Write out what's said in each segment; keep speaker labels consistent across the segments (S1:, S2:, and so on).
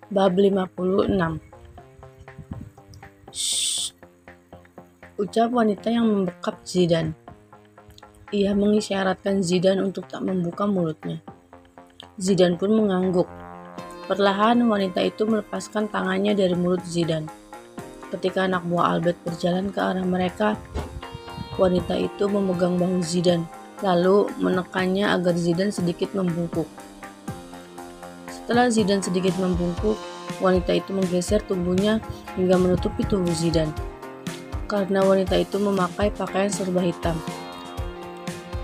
S1: Bab 56. Shh, ucap wanita yang membekap Zidan. Ia mengisyaratkan Zidan untuk tak membuka mulutnya. Zidan pun mengangguk. Perlahan wanita itu melepaskan tangannya dari mulut Zidan. Ketika anak buah Albert berjalan ke arah mereka, wanita itu memegang bahu Zidan, lalu menekannya agar Zidan sedikit membungkuk. Setelah Zidan sedikit membungkuk, wanita itu menggeser tubuhnya hingga menutupi tubuh Zidan. Karena wanita itu memakai pakaian serba hitam.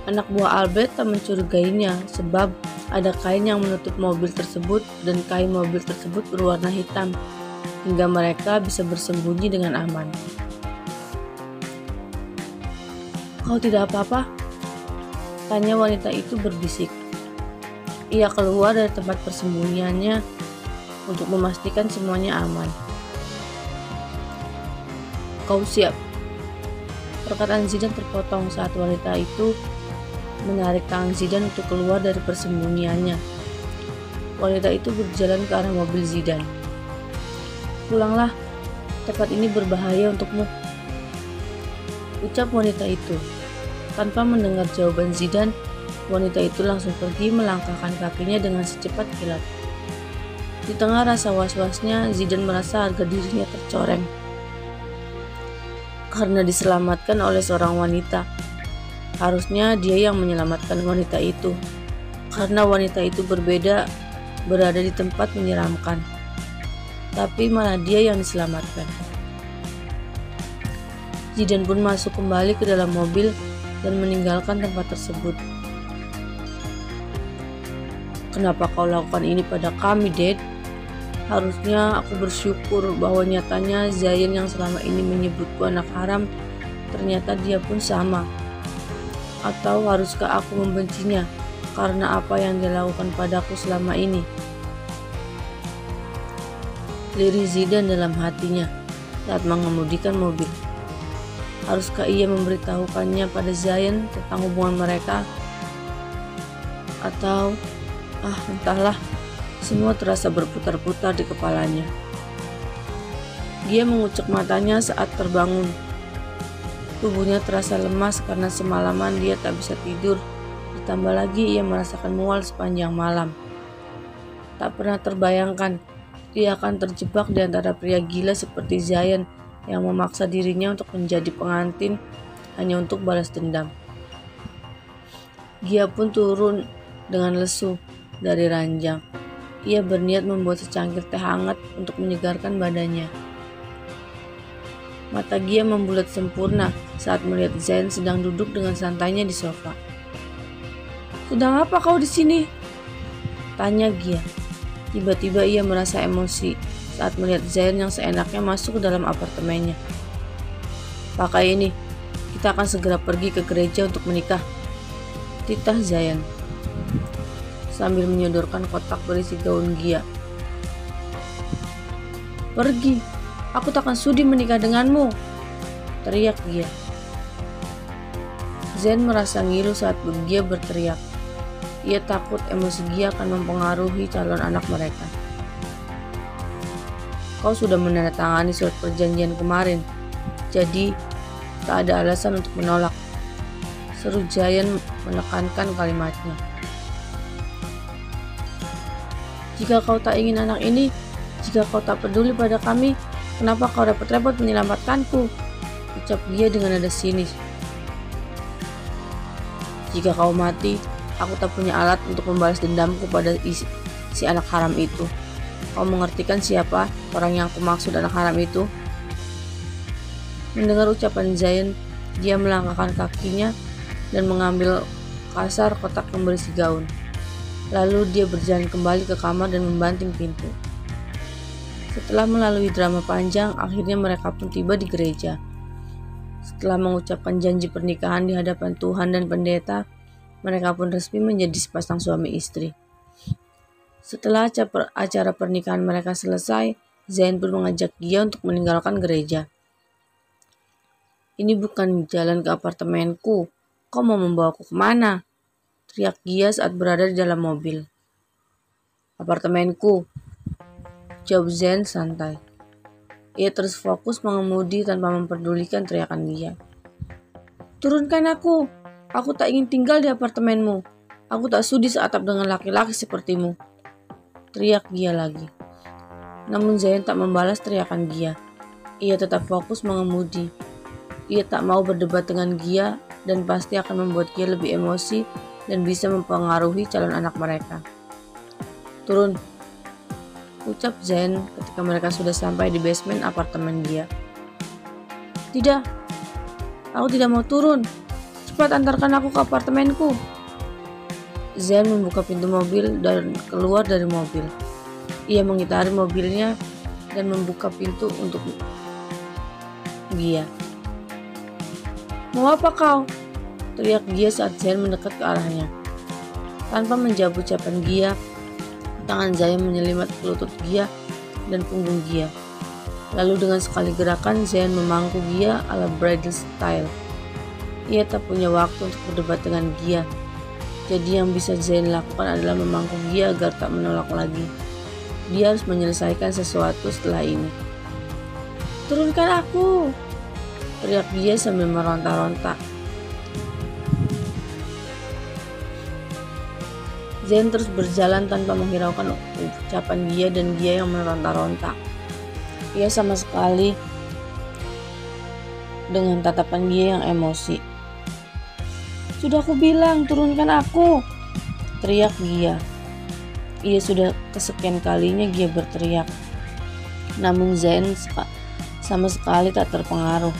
S1: Anak buah Albert tak mencurigainya sebab ada kain yang menutup mobil tersebut dan kain mobil tersebut berwarna hitam, hingga mereka bisa bersembunyi dengan aman. "Kau tidak apa-apa?" tanya wanita itu berbisik. Ia keluar dari tempat persembunyiannya untuk memastikan semuanya aman. "Kau siap?" Perkataan Zidan terpotong saat wanita itu menarik tangan Zidan untuk keluar dari persembunyiannya. Wanita itu berjalan ke arah mobil Zidan. "Pulanglah, tempat ini berbahaya untukmu," ucap wanita itu. Tanpa mendengar jawaban Zidan, wanita itu langsung pergi melangkahkan kakinya dengan secepat kilat. Di tengah rasa was-wasnya, Zidan merasa harga dirinya tercoreng. Karena diselamatkan oleh seorang wanita. Harusnya dia yang menyelamatkan wanita itu. Karena wanita itu berada di tempat menyeramkan. Tapi malah dia yang diselamatkan. Zidan pun masuk kembali ke dalam mobil dan meninggalkan tempat tersebut. "Kenapa kau lakukan ini pada kami, Dad? Harusnya aku bersyukur bahwa nyatanya Zayan yang selama ini menyebutku anak haram, ternyata dia pun sama. Atau haruskah aku membencinya karena apa yang dia lakukan padaku selama ini?" Lirih Zidan dalam hatinya saat mengemudikan mobil. Haruskah ia memberitahukannya pada Zayan tentang hubungan mereka? Atau entahlah, semua terasa berputar-putar di kepalanya. Dia mengucek matanya saat terbangun. Tubuhnya terasa lemas karena semalaman dia tak bisa tidur. Ditambah lagi ia merasakan mual sepanjang malam. Tak pernah terbayangkan dia akan terjebak di antara pria gila seperti Zayan yang memaksa dirinya untuk menjadi pengantin hanya untuk balas dendam. Dia pun turun dengan lesu dari ranjang. Ia berniat membuat secangkir teh hangat untuk menyegarkan badannya. Mata Gia membulat sempurna saat melihat Zayn sedang duduk dengan santainya di sofa. "Sedang apa kau di sini?" tanya Gia. Tiba-tiba ia merasa emosi saat melihat Zayn yang seenaknya masuk ke dalam apartemennya. "Pakai ini, kita akan segera pergi ke gereja untuk menikah," titah Zayn sambil menyodorkan kotak berisi gaun Gia. "Pergi, aku takkan sudi menikah denganmu," teriak Gia. Zayn merasa ngilu saat Gia berteriak. Ia takut emosi Gia akan mempengaruhi calon anak mereka. "Kau sudah menandatangani surat perjanjian kemarin, jadi tak ada alasan untuk menolak," seru Zayn menekankan kalimatnya. "Jika kau tak ingin anak ini, jika kau tak peduli pada kami, kenapa kau repot-repot menyelamatkanku?" ucap Gia dengan nada sinis. "Jika kau mati, aku tak punya alat untuk membalas dendamku pada si anak haram itu. Kau mengertikan siapa orang yang aku maksud anak haram itu?" Mendengar ucapan Zayn, dia melangkahkan kakinya dan mengambil kasar kotak yang berisi gaun. Lalu dia berjalan kembali ke kamar dan membanting pintu. Setelah melalui drama panjang, akhirnya mereka pun tiba di gereja. Setelah mengucapkan janji pernikahan di hadapan Tuhan dan pendeta, mereka pun resmi menjadi sepasang suami istri. Setelah acara pernikahan mereka selesai, Zayn pun mengajak Gia untuk meninggalkan gereja. "Ini bukan jalan ke apartemenku. Kau mau membawaku kemana?" teriak Gia saat berada di dalam mobil. "Apartemenku," Jawab Zain santai. Ia terus fokus mengemudi tanpa memperdulikan teriakan Gia. Turunkan aku. Aku tak ingin tinggal di apartemenmu. Aku tak sudi seatap dengan laki-laki sepertimu. Teriak Gia lagi. Namun Zain tak membalas teriakan Gia. Ia tetap fokus mengemudi. Ia tak mau berdebat dengan Gia dan pasti akan membuat Gia lebih emosi dan bisa mempengaruhi calon anak mereka. Turun, ucap Zain ketika mereka sudah sampai di basement apartemen Gia. Tidak, aku tidak mau turun. Cepat antarkan aku ke apartemenku. Zain membuka pintu mobil dan keluar dari mobil. Ia mengitari mobilnya dan membuka pintu untuk Gia. Mau apa kau? Teriak Gia saat Zain mendekat ke arahnya. Tanpa menjawab ucapan Gia, tangan Zain menyelimat lutut Gia dan punggung Gia. Lalu dengan sekali gerakan Zain memangku Gia ala bridal style. Ia tak punya waktu untuk berdebat dengan Gia. Jadi yang bisa Zain lakukan adalah memangku Gia agar tak menolak lagi. Dia harus menyelesaikan sesuatu setelah ini. Turunkan aku! Teriak Gia sambil meronta-ronta. Zain terus berjalan tanpa menghiraukan ucapan Gia dan Gia yang meronta-ronta. Ia sama sekali dengan tatapan Gia yang emosi. Sudah aku bilang, turunkan aku! Teriak Gia. Ia sudah kesekian kalinya Gia berteriak. Namun Zain sama sekali tak terpengaruh.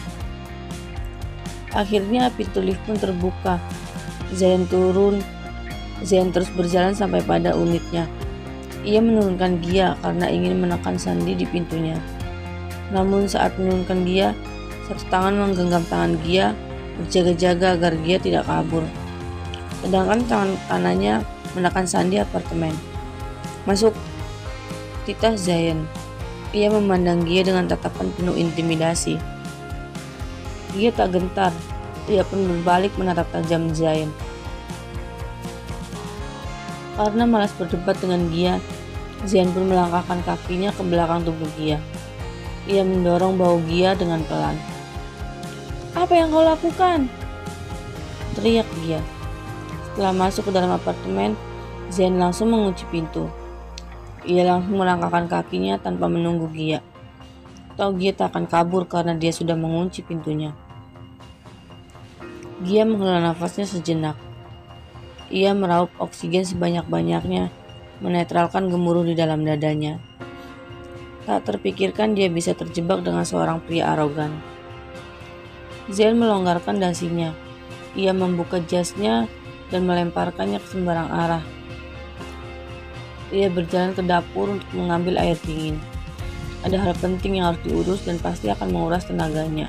S1: Akhirnya pintu lift pun terbuka. Zain turun. Zain terus berjalan sampai pada unitnya. Ia menurunkan Gia karena ingin menekan sandi di pintunya. Namun saat menurunkan Gia, satu tangan menggenggam tangan Gia, berjaga-jaga agar Gia tidak kabur. Sedangkan tangan kanannya menekan sandi apartemen. Masuk, titah Zain. Ia memandang Gia dengan tatapan penuh intimidasi. Gia tak gentar. Ia pun berbalik menatap tajam Zain. Karena malas berdebat dengan Gia, Zain pun melangkahkan kakinya ke belakang tubuh Gia. Ia mendorong bahu Gia dengan pelan. Apa yang kau lakukan? Teriak Gia. Setelah masuk ke dalam apartemen, Zain langsung mengunci pintu. Ia langsung melangkahkan kakinya tanpa menunggu Gia. Tahu Gia tak akan kabur karena dia sudah mengunci pintunya. Gia menghela nafasnya sejenak. Ia meraup oksigen sebanyak-banyaknya, menetralkan gemuruh di dalam dadanya. Tak terpikirkan dia bisa terjebak dengan seorang pria arogan. Zain melonggarkan dasinya. Ia membuka jasnya dan melemparkannya ke sembarang arah. Ia berjalan ke dapur untuk mengambil air dingin. Ada hal penting yang harus diurus dan pasti akan menguras tenaganya.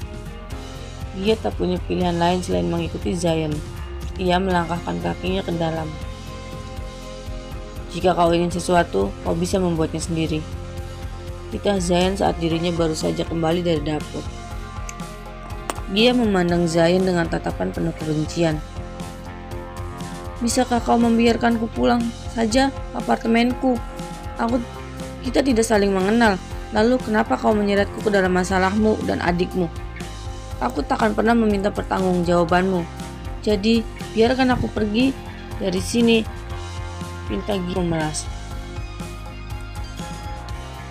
S1: Dia tak punya pilihan lain selain mengikuti Zain. Ia melangkahkan kakinya ke dalam. Jika kau ingin sesuatu, kau bisa membuatnya sendiri. Titah Zain saat dirinya baru saja kembali dari dapur. Dia memandang Zain dengan tatapan penuh kebencian. Bisakah kau membiarkanku pulang saja ke apartemenku? Kita tidak saling mengenal. Lalu kenapa kau menyeretku ke dalam masalahmu dan adikmu? Aku takkan pernah meminta pertanggungjawabanmu. Jadi biarkan aku pergi dari sini. Pinta Gia memelas.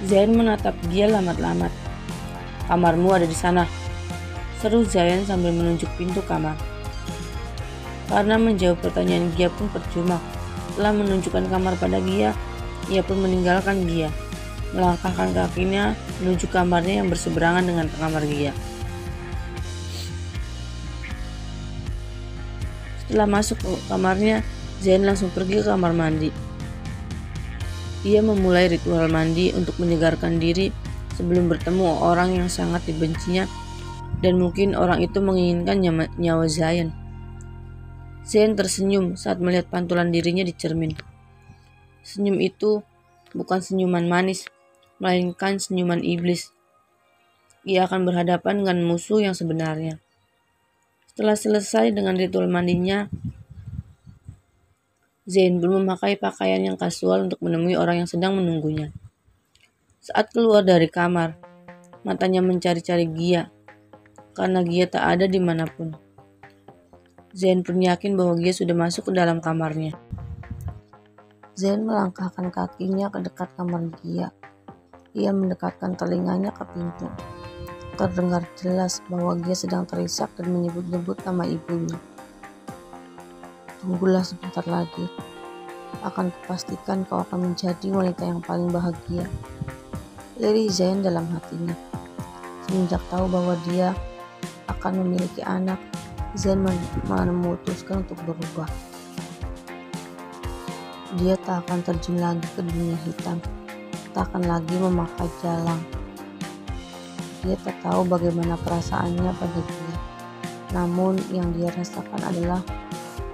S1: Zain menatap dia lamat-lamat. Kamarmu ada di sana. Seru Zain sambil menunjuk pintu kamar. Karena menjawab pertanyaan Gia pun percuma. Setelah menunjukkan kamar pada Gia, ia pun meninggalkan Gia, melangkahkan kakinya menuju kamarnya yang berseberangan dengan kamar Gia. Setelah masuk ke kamarnya, Zain langsung pergi ke kamar mandi. Ia memulai ritual mandi untuk menyegarkan diri sebelum bertemu orang yang sangat dibencinya dan mungkin orang itu menginginkan nyawa Zain. Zain tersenyum saat melihat pantulan dirinya di cermin. Senyum itu bukan senyuman manis, melainkan senyuman iblis. Ia akan berhadapan dengan musuh yang sebenarnya. Setelah selesai dengan ritual mandinya, Zain pun memakai pakaian yang kasual untuk menemui orang yang sedang menunggunya. Saat keluar dari kamar, matanya mencari-cari Gia, karena Gia tak ada dimanapun. Zen pun yakin bahwa Gia sudah masuk ke dalam kamarnya. Zen melangkahkan kakinya ke dekat kamar Gia. Ia mendekatkan telinganya ke pintu. Terdengar jelas bahwa Gia sedang terisak dan menyebut-nyebut nama ibunya. Tunggulah sebentar lagi. Akan kupastikan kau akan menjadi wanita yang paling bahagia. Lirih Zen dalam hatinya. Semenjak tahu bahwa dia akan memiliki anak, Zen memutuskan untuk berubah. Dia tak akan terjun lagi ke dunia hitam, tak akan lagi memakai jalang. Dia tak tahu bagaimana perasaannya pada dia. Namun yang dia rasakan adalah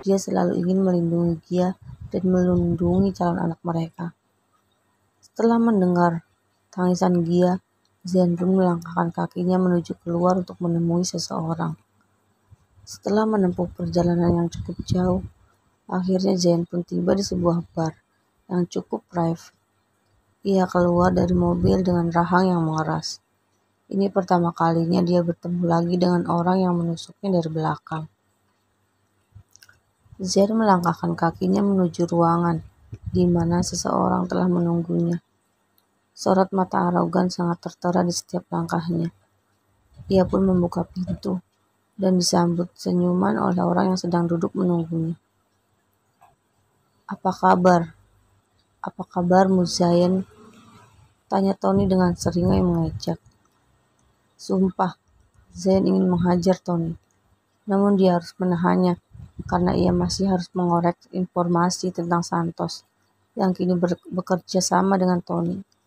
S1: dia selalu ingin melindungi Gia dan melindungi calon anak mereka. Setelah mendengar tangisan Gia, Zen pun melangkahkan kakinya menuju keluar untuk menemui seseorang. Setelah menempuh perjalanan yang cukup jauh, akhirnya Zen pun tiba di sebuah bar yang cukup private. Ia keluar dari mobil dengan rahang yang mengeras. Ini pertama kalinya dia bertemu lagi dengan orang yang menusuknya dari belakang. Zen melangkahkan kakinya menuju ruangan di mana seseorang telah menunggunya. Sorot mata arogan sangat tertera di setiap langkahnya. Ia pun membuka pintu dan disambut senyuman oleh orang yang sedang duduk menunggunya. Apa kabar? Apa kabarmu, Zain? Tanya Tony dengan seringai mengejek. Sumpah, Zain ingin menghajar Tony. Namun dia harus menahannya karena ia masih harus mengorek informasi tentang Santos yang kini bekerja sama dengan Tony.